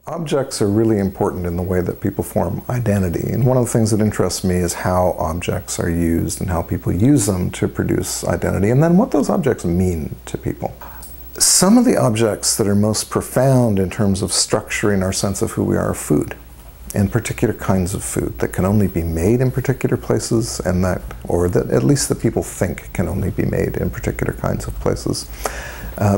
Objects are really important in the way that people form identity. And one of the things that interests me is how objects are used and how people use them to produce identity, and then what those objects mean to people. Some of the objects that are most profound in terms of structuring our sense of who we are food, and particular kinds of food that can only be made in particular places, and that, or that at least that people think can only be made in particular kinds of places,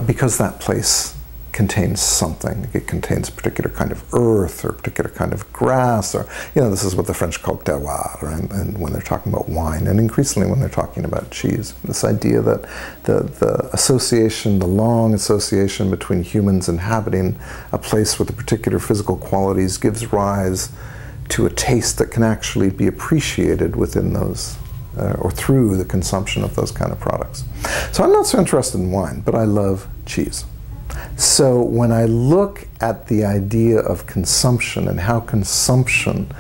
because that place contains something. It contains a particular kind of earth or a particular kind of grass, or, you know, this is what the French call terroir, right? And when they're talking about wine, and increasingly when they're talking about cheese. This idea that the association, the long association between humans inhabiting a place with the particular physical qualities gives rise to a taste that can actually be appreciated within those, or through the consumption of those kind of products. So I'm not so interested in wine, but I love cheese. So when I look at the idea of consumption and how consumption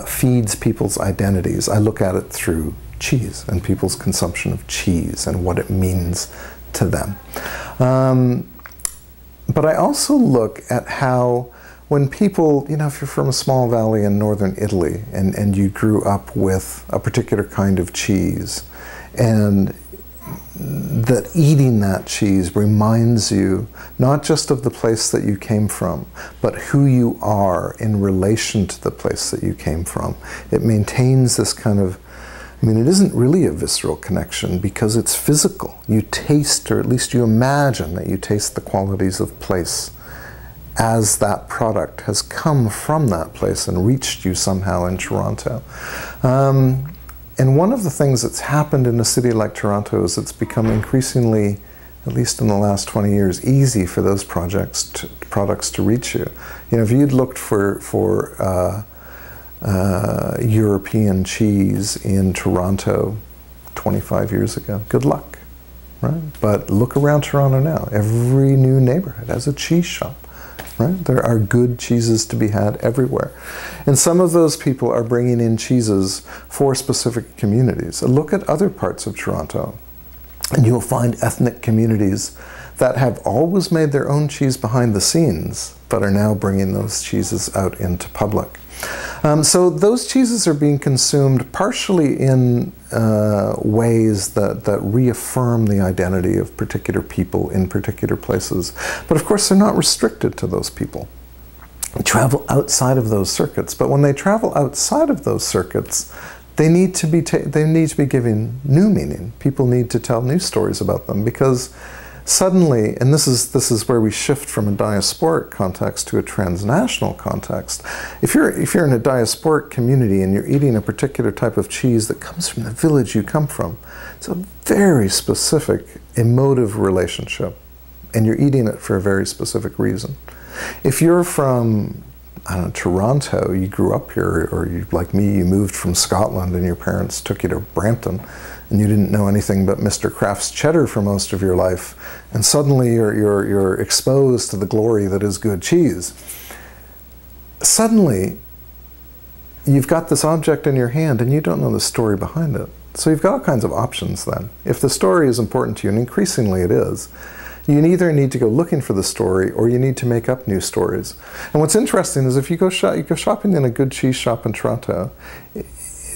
feeds people's identities, I look at it through cheese and people's consumption of cheese and what it means to them. But I also look at how when people, you know, if you're from a small valley in northern Italy and you grew up with a particular kind of cheese, and that eating that cheese reminds you not just of the place that you came from, but who you are in relation to the place that you came from. It maintains this kind of, I mean, it isn't really a visceral connection because it's physical. You taste, or at least you imagine that you taste the qualities of place as that product has come from that place and reached you somehow in Toronto. And one of the things that's happened in a city like Toronto is it's become increasingly, at least in the last 20 years, easy for those products to reach you. You know, if you'd looked for European cheese in Toronto 25 years ago, good luck, right? But look around Toronto now. Every new neighborhood has a cheese shop. Right? There are good cheeses to be had everywhere. And some of those people are bringing in cheeses for specific communities. Look at other parts of Toronto, and you'll find ethnic communities that have always made their own cheese behind the scenes, but are now bringing those cheeses out into public. So those cheeses are being consumed partially in ways that reaffirm the identity of particular people in particular places. But of course, they're not restricted to those people. They travel outside of those circuits. But when they travel outside of those circuits, they need to be given new meaning. People need to tell new stories about them, because suddenly, and this is where we shift from a diasporic context to a transnational context. If you're in a diasporic community and you're eating a particular type of cheese that comes from the village you come from, it's a very specific emotive relationship, and you're eating it for a very specific reason. If you're from, I don't know, Toronto, you grew up here, or you, like me, you moved from Scotland and your parents took you to Brampton, and you didn't know anything but Mr. Kraft's cheddar for most of your life, and suddenly you're exposed to the glory that is good cheese. Suddenly, you've got this object in your hand and you don't know the story behind it. So you've got all kinds of options then. If the story is important to you, and increasingly it is, you either need to go looking for the story, or you need to make up new stories. And what's interesting is if you go shopping in a good cheese shop in Toronto,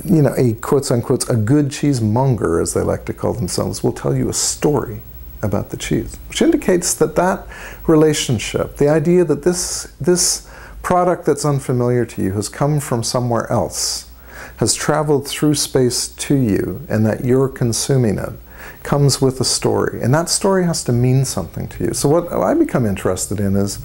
you know, a quotes-unquote, a good cheesemonger, as they like to call themselves, will tell you a story about the cheese, which indicates that that relationship, the idea that this product that's unfamiliar to you has come from somewhere else, has traveled through space to you, and that you're consuming it, comes with a story. And that story has to mean something to you. So what I become interested in is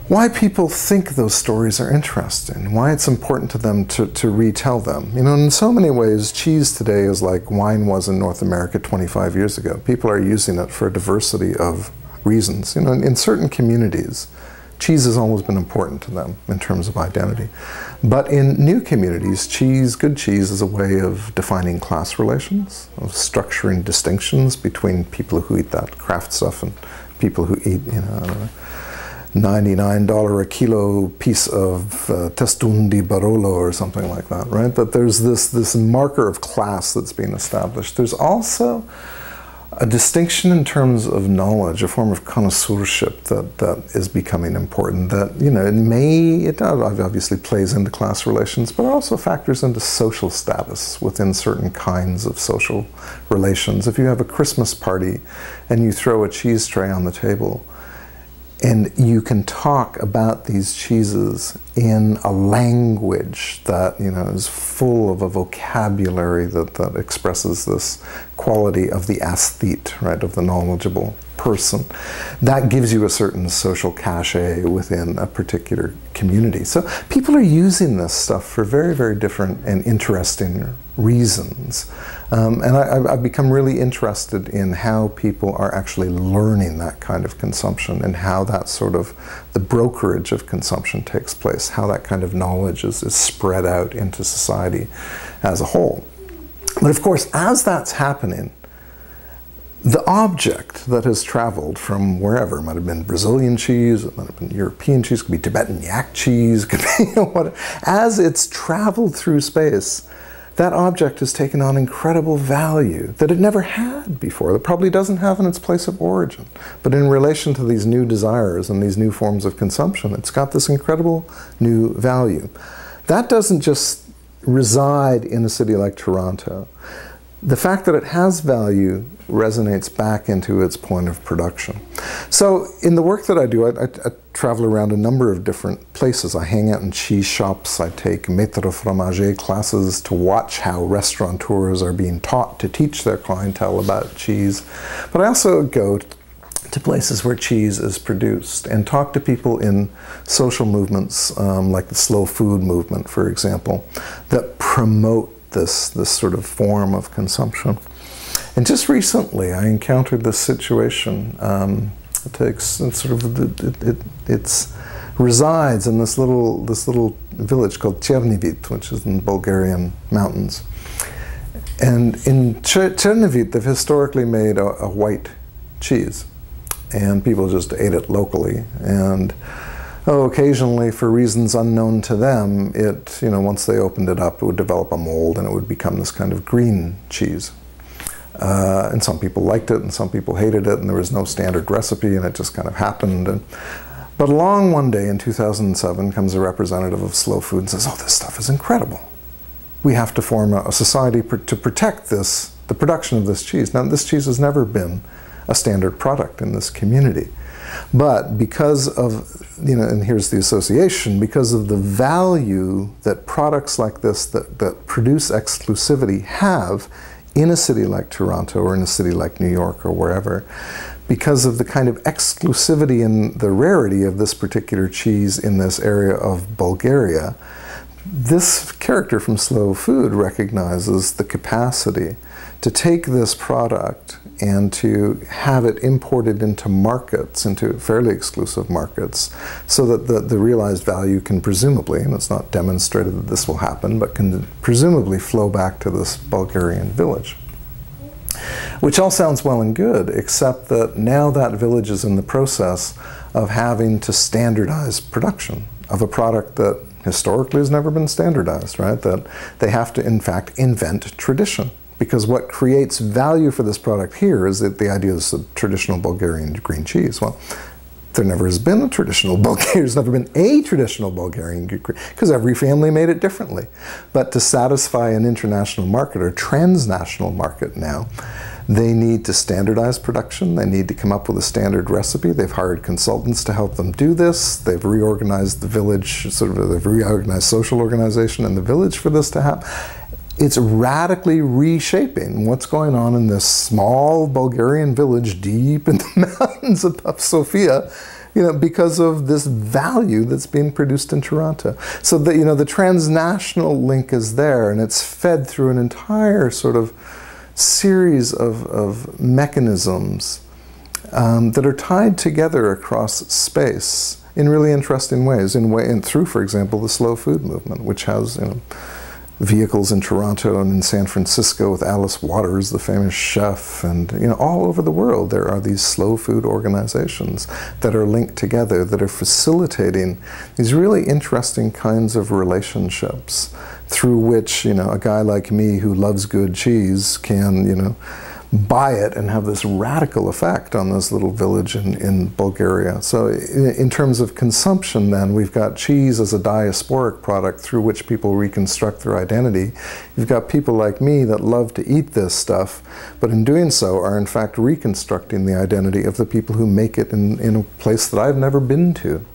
why people think those stories are interesting, why it's important to them to retell them. You know, in so many ways, cheese today is like wine was in North America 25 years ago. People are using it for a diversity of reasons. You know, in certain communities, cheese has always been important to them in terms of identity. But in new communities, good cheese is a way of defining class relations, of structuring distinctions between people who eat that Kraft stuff and people who eat, you know, I don't know, $99 a kilo piece of Testun di Barolo or something like that, right? That there's this marker of class that's being established. There's also a distinction in terms of knowledge, a form of connoisseurship that is becoming important. That, you know, it obviously plays into class relations, but it also factors into social status within certain kinds of social relations. If you have a Christmas party and you throw a cheese tray on the table, and you can talk about these cheeses in a language that, you know, is full of a vocabulary that expresses this quality of the aesthete, right, of the knowledgeable person. That gives you a certain social cachet within a particular community. So people are using this stuff for very, very different and interesting reasons. And I've become really interested in how people are actually learning that kind of consumption and how that sort of, the brokerage of consumption takes place, how that kind of knowledge is spread out into society as a whole. But of course, as that's happening, the object that has traveled from wherever, it might have been Brazilian cheese, it might have been European cheese, it could be Tibetan yak cheese, it could be, you know, what, as it's traveled through space, that object has taken on incredible value that it never had before, that probably doesn't have in its place of origin. But in relation to these new desires and these new forms of consumption, it's got this incredible new value. That doesn't just reside in a city like Toronto. The fact that it has value resonates back into its point of production. So in the work that I do, I travel around a number of different places. I hang out in cheese shops, I take maître fromager classes to watch how restaurateurs are being taught to teach their clientele about cheese. But I also go to places where cheese is produced and talk to people in social movements like the slow food movement, for example, that promote this sort of form of consumption. And just recently, I encountered this situation. It resides in this little village called Chernivit, which is in the Bulgarian mountains. And in Chernivit, they've historically made a white cheese, and people just ate it locally. And occasionally, for reasons unknown to them, it, you know, once they opened it up, it would develop a mold and it would become this kind of green cheese. And some people liked it and some people hated it, and there was no standard recipe, and it just kind of happened. But along one day in 2007 comes a representative of Slow Food and says, "Oh, this stuff is incredible. We have to form a society to protect the production of this cheese." Now, this cheese has never been a standard product in this community. But because of, you know, and here's the association, because of the value that products like this that produce exclusivity have in a city like Toronto or in a city like New York or wherever, because of the kind of exclusivity and the rarity of this particular cheese in this area of Bulgaria, this character from Slow Food recognizes the capacity to take this product and to have it imported into markets, into fairly exclusive markets, so that the realized value can presumably, and it's not demonstrated that this will happen, but can presumably flow back to this Bulgarian village. Which all sounds well and good, except that now that village is in the process of having to standardize production of a product that historically has never been standardized, right? That they have to, in fact, invent tradition. Because what creates value for this product here is that the idea is the traditional Bulgarian green cheese. Well, there never has been a traditional Bulgarian, there's never been a traditional Bulgarian green, because every family made it differently. But to satisfy an international market or transnational market now, they need to standardize production, they need to come up with a standard recipe. They've hired consultants to help them do this. They've reorganized the village, they've reorganized social organization in the village for this to happen. It's radically reshaping what's going on in this small Bulgarian village deep in the mountains above Sofia, you know, because of this value that's being produced in Toronto. So that, you know, the transnational link is there, and it's fed through an entire sort of series of mechanisms that are tied together across space in really interesting ways, and through, for example, the slow food movement, which has, you know, vehicles in Toronto and in San Francisco with Alice Waters, the famous chef, and, you know, all over the world there are these slow food organizations that are linked together, that are facilitating these really interesting kinds of relationships through which, you know, a guy like me who loves good cheese can, you know, buy it and have this radical effect on this little village in Bulgaria. So in terms of consumption then, we've got cheese as a diasporic product through which people reconstruct their identity. You've got people like me that love to eat this stuff, but in doing so are in fact reconstructing the identity of the people who make it in a place that I've never been to.